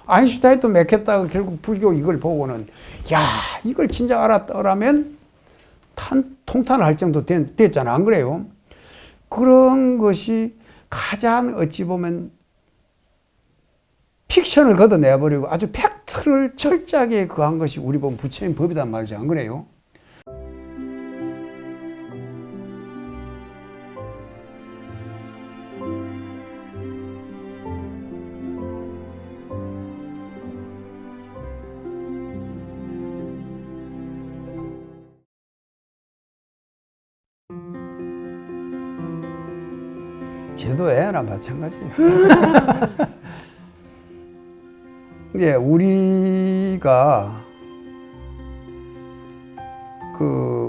아인슈타인도 맥혔다가 결국 불교 이걸 보고는 야 이걸 진짜 알았더라면 통탄을 할 정도 됐잖아. 안 그래요? 그런 것이 가장 어찌 보면 픽션을 걷어내버리고 아주 팩트를 철저하게 그한 것이 우리 보면 부처님 법이단 말이죠. 안 그래요? 쟤도 애나 마찬가지예요. 예, 우리가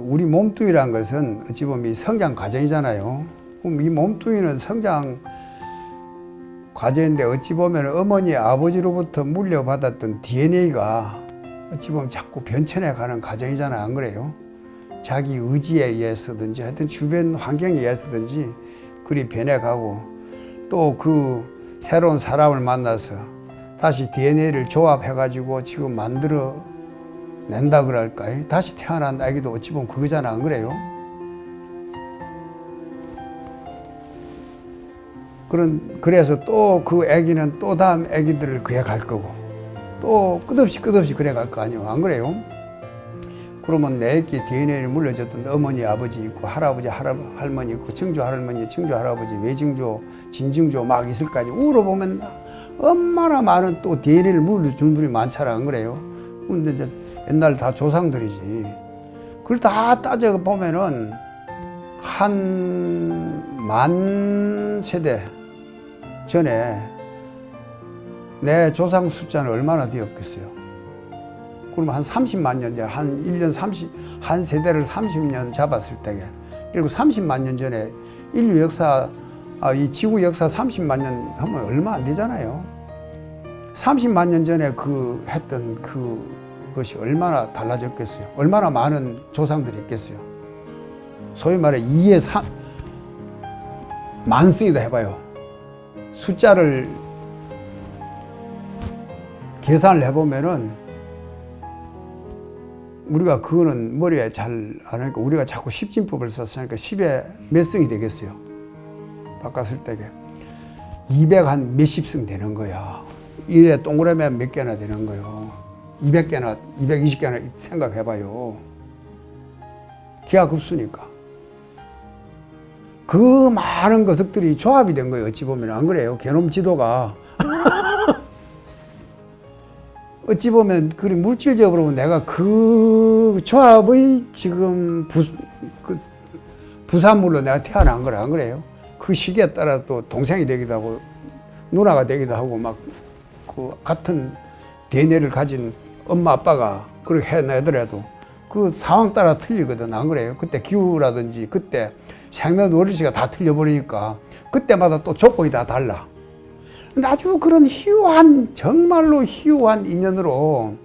우리 몸뚱이란 것은 어찌 보면 이 성장 과정이잖아요. 그럼 이 몸뚱이는 성장 과정인데 어찌 보면 어머니 아버지로부터 물려받았던 DNA가 어찌 보면 자꾸 변천해 가는 과정이잖아요. 안 그래요? 자기 의지에 의해서든지 하여튼 주변 환경에 의해서든지 그리 변해가고 또 그 새로운 사람을 만나서 다시 DNA를 조합해가지고 지금 만들어 낸다 그럴까요? 다시 태어난 아기도 어찌 보면 그거잖아. 안 그래요? 그래서 또 그 아기는 또 다음 아기들을 그래 갈 거고 또 끝없이 그래 갈 거 아니에요. 안 그래요? 그러면 내게 DNA를 물려줬던 어머니, 아버지 있고 할아버지, 할머니 있고 증조 할머니, 증조 할아버지, 외증조, 진증조 막 있을 거 아니에요. 울어보면 얼마나 많은 또 DNA를 물려준 분이 많잖아. 안 그래요? 근데 이제 옛날 다 조상들이지. 그걸 다 따져보면은 한 10,000세대 전에 내 조상 숫자는 얼마나 되었겠어요? 그러면 한 30만 년 전에, 한 1년 한 세대를 30년 잡았을 때에, 그리고 30만 년 전에 인류 역사, 이 지구 역사 30만 년 하면 얼마 안 되잖아요. 30만 년 전에 했던 그것이 얼마나 달라졌겠어요. 얼마나 많은 조상들이 있겠어요. 소위 말해 2의 3, 만승이다 해봐요. 숫자를 계산을 해보면은 우리가 그거는 머리에 잘 안 하니까 우리가 자꾸 십진법을 썼으니까 10의 몇 승이 되겠어요. 바꿨을 때게 200 한 몇십 승 되는 거야. 이래 동그라미 몇 개나 되는 거요. 200개나 220개나 생각해봐요. 기하급수니까. 그 많은 것들이 조합이 된 거예요. 어찌 보면 안 그래요? 게놈 지도가 어찌 보면 그 물질적으로 내가 그 조합의 지금 부산물로 내가 태어난 거라. 안 그래요? 그 시기에 따라 또 동생이 되기도 하고 누나가 되기도 하고 막 그 같은 DNA를 가진 엄마 아빠가 그렇게 해내더라도 그 상황 따라 틀리거든. 안 그래요? 그때 기후라든지 그때 생년월일시가 다 틀려버리니까 그때마다 또 조건이 다 달라. 근데 아주 그런 희유한, 정말로 희유한 인연으로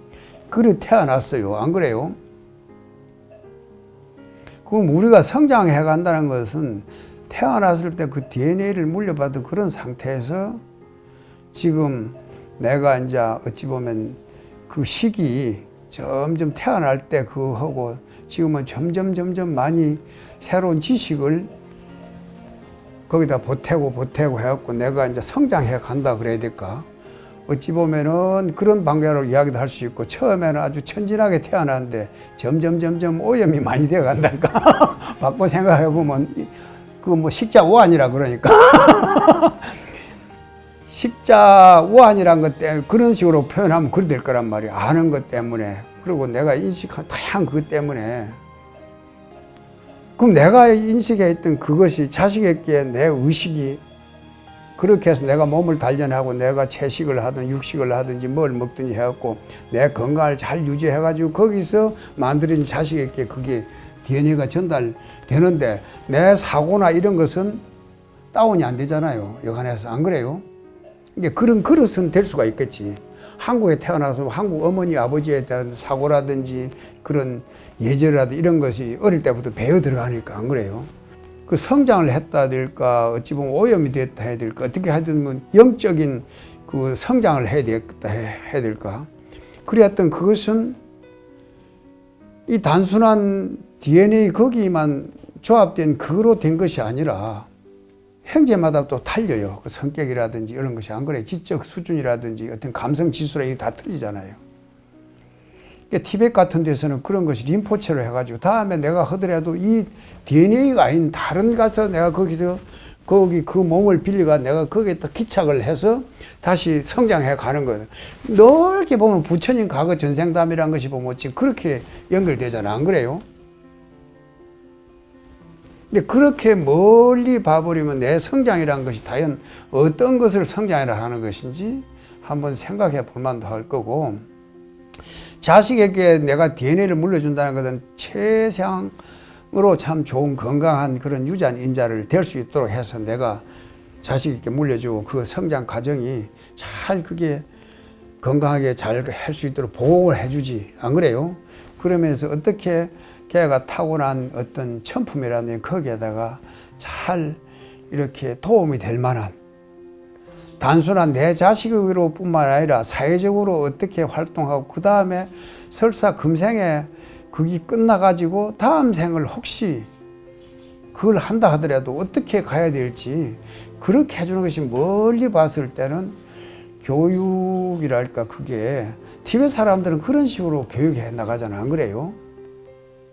그래 태어났어요. 안 그래요? 그럼 우리가 성장해 간다는 것은 태어났을 때 그 DNA를 물려받은 그런 상태에서 지금 내가 이제 어찌 보면 그 시기 점점 태어날 때 그거하고 지금은 점점 많이 새로운 지식을 거기다 보태고 해갖고 내가 이제 성장해 간다 그래야 될까? 어찌 보면은 그런 방향으로 이야기도 할 수 있고 처음에는 아주 천진하게 태어났는데 점점 오염이 많이 되어 간달까? 바꿔 생각해 보면 그거 뭐 식자오한이라 그러니까 식자오한이란 것 때문에 그런 식으로 표현하면 그리 될 거란 말이야. 아는 것 때문에. 그리고 내가 인식한 다양한 그것 때문에. 그럼 내가 인식했던 그것이 자식에게 내 의식이 그렇게 해서 내가 몸을 단련하고 내가 채식을 하든 육식을 하든지 뭘 먹든지 해갖고 내 건강을 잘 유지해가지고 거기서 만들어진 자식에게 그게 DNA가 전달되는데 내 사고나 이런 것은 다운이 안 되잖아요. 여간해서. 안 그래요? 이게 그런 그릇은 될 수가 있겠지. 한국에 태어나서 한국 어머니 아버지에 대한 사고라든지 그런 예절이라든지 이런 것이 어릴 때부터 배어 들어가니까. 안 그래요? 그 성장을 했다 될까 어찌 보면 오염이 됐다 해야 될까 어떻게 하든 뭐 영적인 그 그 성장을 해야 될까? 그랬던 그것은 이 단순한 DNA 거기만 조합된 그거로 된 것이 아니라 형제마다 또 달려요. 그 성격이라든지 이런 것이 안 그래. 지적 수준이라든지 어떤 감성 지수라 다 틀리잖아요. 그러니까 티벳 같은 데서는 그런 것이 림포체로 해가지고 다음에 내가 하더라도 이 DNA가 아닌 다른 가서 내가 거기서 거기 그 몸을 빌려가 내가 거기에 또 기착을 해서 다시 성장해 가는 거예요. 넓게 보면 부처님 과거 전생담이라는 것이 보면 지금 그렇게 연결되잖아. 안 그래요? 근데 그렇게 멀리 봐버리면 내 성장이라는 것이 과연 어떤 것을 성장이라 하는 것인지 한번 생각해 볼 만도 할 거고, 자식에게 내가 DNA를 물려준다는 것은 최상으로 참 좋은 건강한 그런 유전 인자를 될 수 있도록 해서 내가 자식에게 물려주고 그 성장 과정이 잘 그게 건강하게 잘 할 수 있도록 보호를 해주지. 안 그래요? 그러면서 어떻게 걔가 타고난 어떤 천품이라는 거기에다가 잘 이렇게 도움이 될 만한, 단순한 내 자식으로 뿐만 아니라 사회적으로 어떻게 활동하고 그 다음에 설사 금생에 그게 끝나가지고 다음 생을 혹시 그걸 한다 하더라도 어떻게 가야 될지 그렇게 해주는 것이 멀리 봤을 때는 교육이랄까. 그게 티베트 사람들은 그런 식으로 교육해 나가잖아. 안 그래요?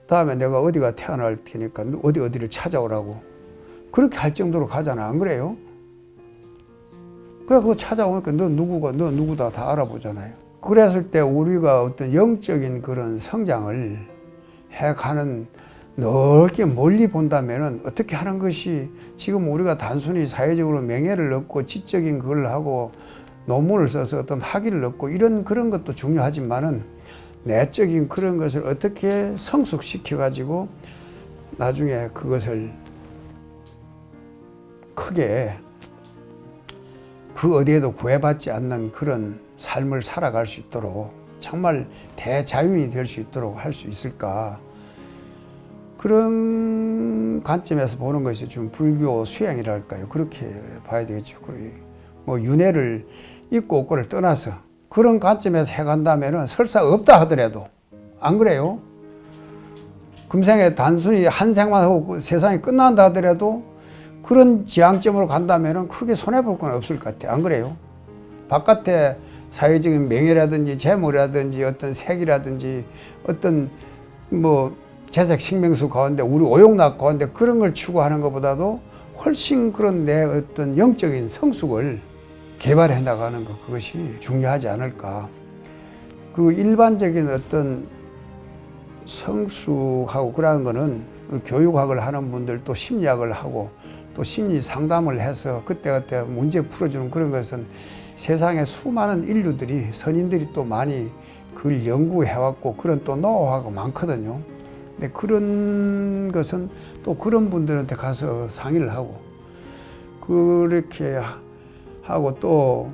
다음에 내가 어디가 태어날 테니까 어디를 찾아오라고 그렇게 할 정도로 가잖아. 안 그래요? 그래 그거 찾아오니까 너 누구가 너 누구다 다 알아보잖아요. 그랬을 때 우리가 어떤 영적인 그런 성장을 해가는, 넓게 멀리 본다면은 어떻게 하는 것이, 지금 우리가 단순히 사회적으로 명예를 얻고 지적인 그걸 하고 논문을 써서 어떤 학위를 얻고 이런 그런 것도 중요하지만은 내적인 그런 것을 어떻게 성숙시켜 가지고 나중에 그것을 크게 그 어디에도 구애받지 않는 그런 삶을 살아갈 수 있도록 정말 대자유인이 될 수 있도록 할 수 있을까. 그런 관점에서 보는 것이 좀 불교 수행이랄까요. 그렇게 봐야 되겠죠. 뭐 윤회를 있고 없고를 떠나서 그런 관점에서 해간다면은 설사 없다 하더라도, 안 그래요? 금생에 단순히 한 생만 하고 세상이 끝난다 하더라도 그런 지향점으로 간다면은 크게 손해볼 건 없을 것 같아요. 안 그래요? 바깥에 사회적인 명예라든지 재물이라든지 어떤 색이라든지 어떤 뭐 재색 식명수 가운데 우리 오용락 가운데 그런 걸 추구하는 것보다도 훨씬 그런 내 어떤 영적인 성숙을 개발해 나가는 것, 그것이 중요하지 않을까. 그 일반적인 어떤 성숙하고 그러는 거는 그 교육학을 하는 분들 또 심리학을 하고 또 심리 상담을 해서 그때그때 문제 풀어주는 그런 것은 세상에 수많은 인류들이 선인들이 또 많이 그걸 연구해왔고 그런 또 노하우가 많거든요. 근데 그런 것은 또 그런 분들한테 가서 상의를 하고 그렇게 하고, 또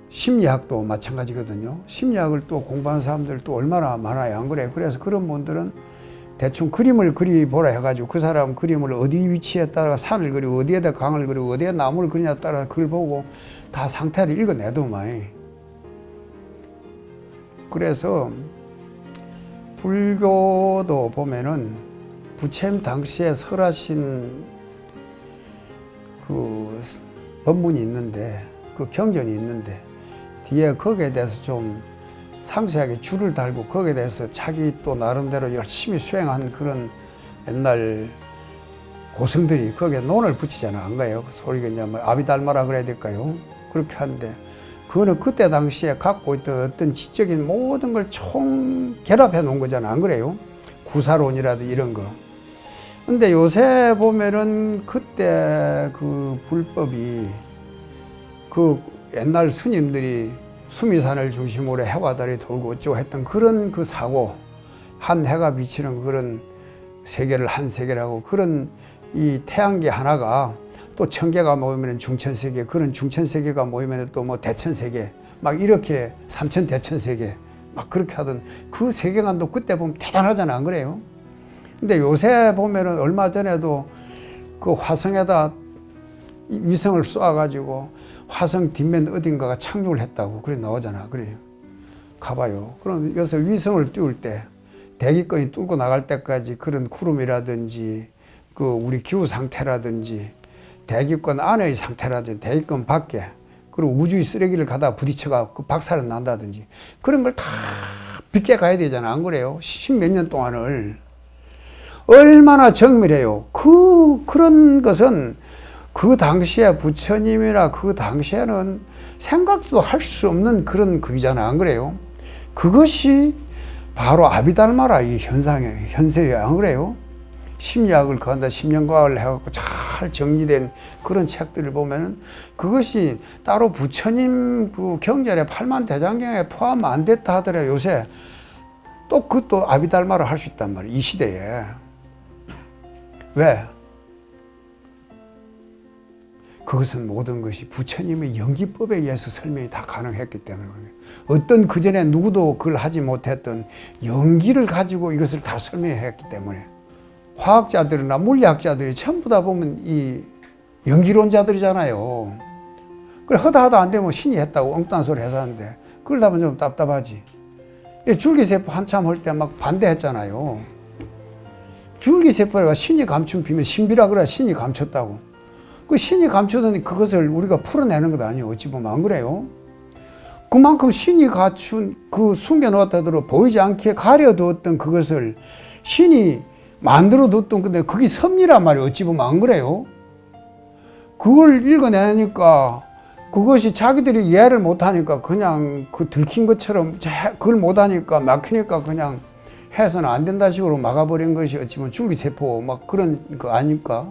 심리학도 마찬가지거든요. 심리학을 또 공부하는 사람들 또 얼마나 많아요. 안 그래요? 그래서 그런 분들은 대충 그림을 그리보라 해가지고 그 사람 그림을 어디 위치에 따라 산을 그리고 어디에다 강을 그리고 어디에 나무를 그리냐에 따라 그걸 보고 다 상태를 읽어내더만. 그래서 불교도 보면은 부처님 당시에 설하신 그 법문이 있는데, 그 경전이 있는데 뒤에 거기에 대해서 좀 상세하게 줄을 달고 거기에 대해서 자기 또 나름대로 열심히 수행한 그런 옛날 고승들이 거기에 논을 붙이잖아. 안 가요? 그 소리가 이제 뭐 아비달마라 그래야 될까요? 그렇게 하는데 그거는 그때 당시에 갖고 있던 어떤 지적인 모든 걸 총 결합해 놓은 거잖아. 안 그래요? 구사론이라든지 이런 거. 근데 요새 보면은 그때 그 불법이 그 옛날 스님들이 수미산을 중심으로 해와 달이 돌고 어쩌고 했던 그런 그 사고, 한 해가 비치는 그런 세계를 한 세계라고, 그런 이 태양계 하나가 또 천개가 모이면 중천세계, 그런 중천세계가 모이면 또 뭐 대천세계, 막 이렇게 삼천대천세계 막 그렇게 하던 그 세계관도 그때 보면 대단하잖아. 안 그래요? 근데 요새 보면은 얼마 전에도 그 화성에다 위성을 쏘아가지고 화성 뒷면 어딘가가 착륙을 했다고 그래 나오잖아. 그래 가봐요. 그럼 여기서 위성을 띄울 때 대기권이 뚫고 나갈 때까지 그런 구름이라든지 그 우리 기후 상태라든지 대기권 안의 상태라든지 대기권 밖에 그리고 우주의 쓰레기를 가다 부딪혀가 그 박살은 난다든지 그런 걸 다 빗게 가야 되잖아. 안 그래요? 십몇 년 동안을 얼마나 정밀해요. 그런 것은 그 당시에 부처님이나 그 당시에는 생각도 할 수 없는 그런 그이잖아. 안 그래요? 그것이 바로 아비달마라 이 현세예요. 안 그래요? 심리학을 그한다 심령과학을 해갖고 잘 정리된 그런 책들을 보면은 그것이 따로 부처님 그 경전에 팔만대장경에 포함 안 됐다 하더라. 요새 또 그것도 아비달마를 할 수 있단 말이에요. 이 시대에. 왜? 그것은 모든 것이 부처님의 연기법에 의해서 설명이 다 가능했기 때문에 어떤 그전에 누구도 그걸 하지 못했던 연기를 가지고 이것을 다 설명했기 때문에 화학자들이나 물리학자들이 전부 다 보면 이 연기론자들이잖아요. 그래 하다 안 되면 신이 했다고 엉뚱한 소리 해서 하는데 그걸 다 보면 좀 답답하지. 줄기세포 한참 할 때 막 반대했잖아요. 줄기세포가 신이 감춘 비밀 신비라 그래. 신이 감췄다고. 그 신이 감추더니 그것을 우리가 풀어내는 것 아니에요. 어찌 보면 안 그래요? 그만큼 신이 갖춘 그 숨겨놓았다더러 보이지 않게 가려두었던 그것을 신이 만들어뒀던 건데 그게 섭리란 말이에요. 어찌 보면 안 그래요? 그걸 읽어내니까 그것이 자기들이 이해를 못하니까 그냥 그 들킨 것처럼 그걸 못하니까 막히니까 그냥 해서는 안 된다 식으로 막아버린 것이 어찌 보면 줄기세포 막 그런 거 아닐까?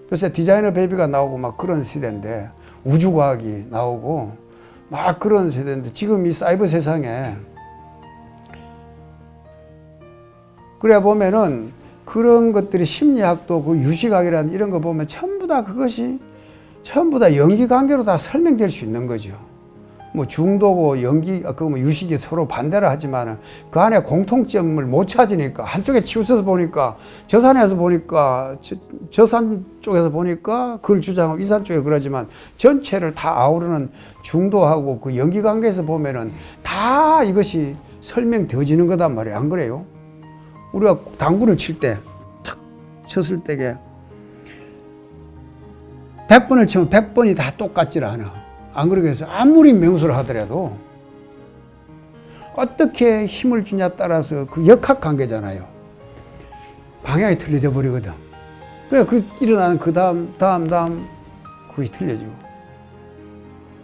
그래서 디자이너 베이비가 나오고 막 그런 시대인데 우주과학이 나오고 막 그런 세대인데 지금 이 사이버 세상에 그래 보면은 그런 것들이 심리학도 그 유시각이라는 이런 거 보면 전부 다 그것이 전부 다 연기관계로 다 설명될 수 있는 거죠. 뭐 중도고 연기, 그 뭐 유식이 서로 반대를 하지만 그 안에 공통점을 못 찾으니까 한쪽에 치우쳐서 보니까 저 산에서 보니까 저 산 쪽에서 보니까 그걸 주장하고 이 산 쪽에 그러지만 전체를 다 아우르는 중도하고 그 연기관계에서 보면은 다 이것이 설명되어지는 거단 말이에요. 안 그래요? 우리가 당구를 칠 때 탁 쳤을 때게 100번을 치면 100번이 다 똑같질 않아. 안 그러게 해서 아무리 명수를 하더라도 어떻게 힘을 주냐에 따라서 그 역학관계잖아요. 방향이 틀려져 버리거든. 그래 그 일어나는 그 다음 그것이 틀려지고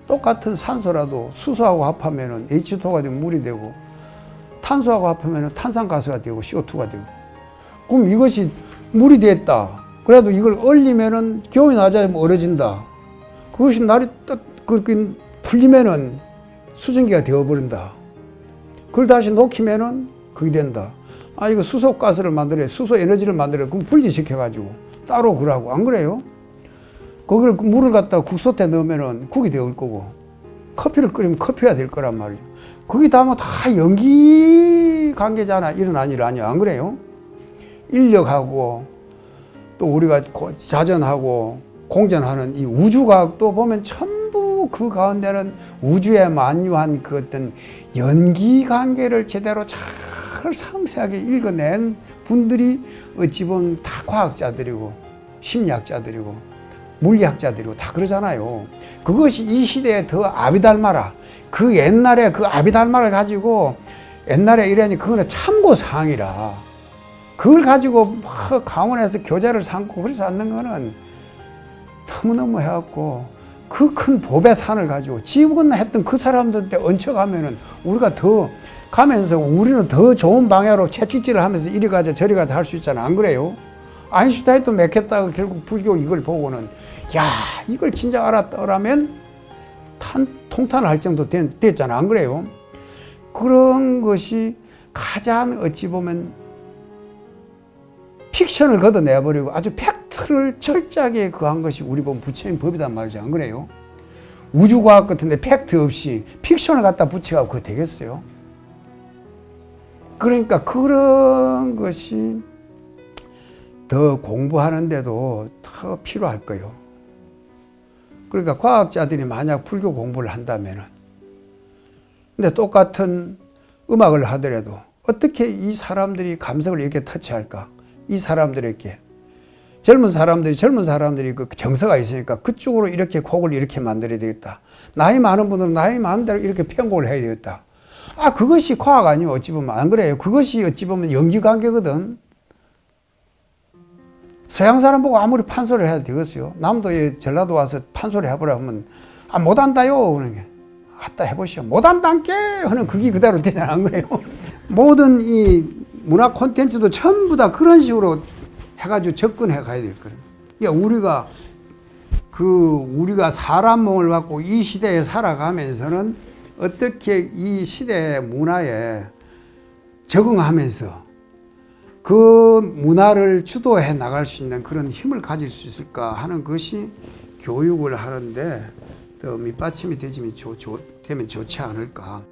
똑같은 산소라도 수소하고 합하면은 H2가 되면 물이 되고 탄소하고 합하면은 탄산가스가 되고 CO2가 되고 그럼 이것이 물이 됐다. 그래도 이걸 얼리면은 기온이 낮아지면 얼어진다. 그것이 날이 그렇게 풀리면은 수증기가 되어버린다. 그걸 다시 녹이면은 그게 된다. 아, 이거 수소가스를 만들어야, 수소 에너지를 만들어야, 그럼 분리시켜가지고 따로 그러고, 안 그래요? 거기를 물을 갖다가 국솥에 넣으면은 국이 되을 거고, 커피를 끓이면 커피가 될 거란 말이에요. 그게 다 뭐 다 연기 관계잖아. 일어난 일 아니야. 안 그래요? 인력하고, 또 우리가 자전하고, 공전하는 이 우주과학도 보면 전부 그 가운데는 우주에 만유한 그 어떤 연기 관계를 제대로 잘 상세하게 읽어낸 분들이 어찌 보면 다 과학자들이고 심리학자들이고 물리학자들이고 다 그러잖아요. 그것이 이 시대에 더 아비달마라. 그 옛날에 그 아비달마를 가지고 옛날에 이러니 그거는 참고사항이라. 그걸 가지고 막 강원에서 교재를 삼고 그래서 앉는 거는 너무너무 해갖고 그 큰 법의 산을 가지고 지금 했던 그 사람들한테 얹혀가면은 우리가 더 가면서 우리는 더 좋은 방향으로 채찍질을 하면서 이리 가자 저리 가자 할 수 있잖아. 안 그래요? 아인슈타인도 맥혔다가 결국 불교 이걸 보고는 야 이걸 진짜 알았더라면 통탄을 할 정도 됐잖아. 안 그래요? 그런 것이 가장 어찌 보면 픽션을 걷어내버리고 아주 팩트를 철저하게 그한 것이 우리 보면 부처님 법이단 말이죠. 안 그래요? 우주과학 같은데 팩트 없이 픽션을 갖다 붙여가고 그거 되겠어요? 그러니까 그런 것이 더 공부하는데도 더 필요할 거예요. 그러니까 과학자들이 만약 불교 공부를 한다면은, 근데 똑같은 음악을 하더라도 어떻게 이 사람들이 감성을 이렇게 터치할까? 이 사람들에게 젊은 사람들이 그 정서가 있으니까 그쪽으로 이렇게 곡을 이렇게 만들어야 되겠다. 나이 많은 분들은 나이 많은 대로 이렇게 편곡을 해야 되겠다. 그것이 과학 아니에요. 어찌 보면 안 그래요. 그것이 어찌 보면 연기 관계거든. 서양 사람 보고 아무리 판소리를 해도 되겠어요. 남도에 전라도 와서 판소리 해보라 하면 못한다요. 그러는 게 아따 해보시오. 못한단께 하는 그게 그대로 되잖아. 안 그래요? 모든 이 문화 콘텐츠도 전부 다 그런 식으로 해가지고 접근해 가야 될 거예요. 그러니까 우리가 사람 몸을 갖고 이 시대에 살아가면서는 어떻게 이 시대의 문화에 적응하면서 그 문화를 주도해 나갈 수 있는 그런 힘을 가질 수 있을까 하는 것이 교육을 하는데 더 밑받침이 되면 좋지 않을까.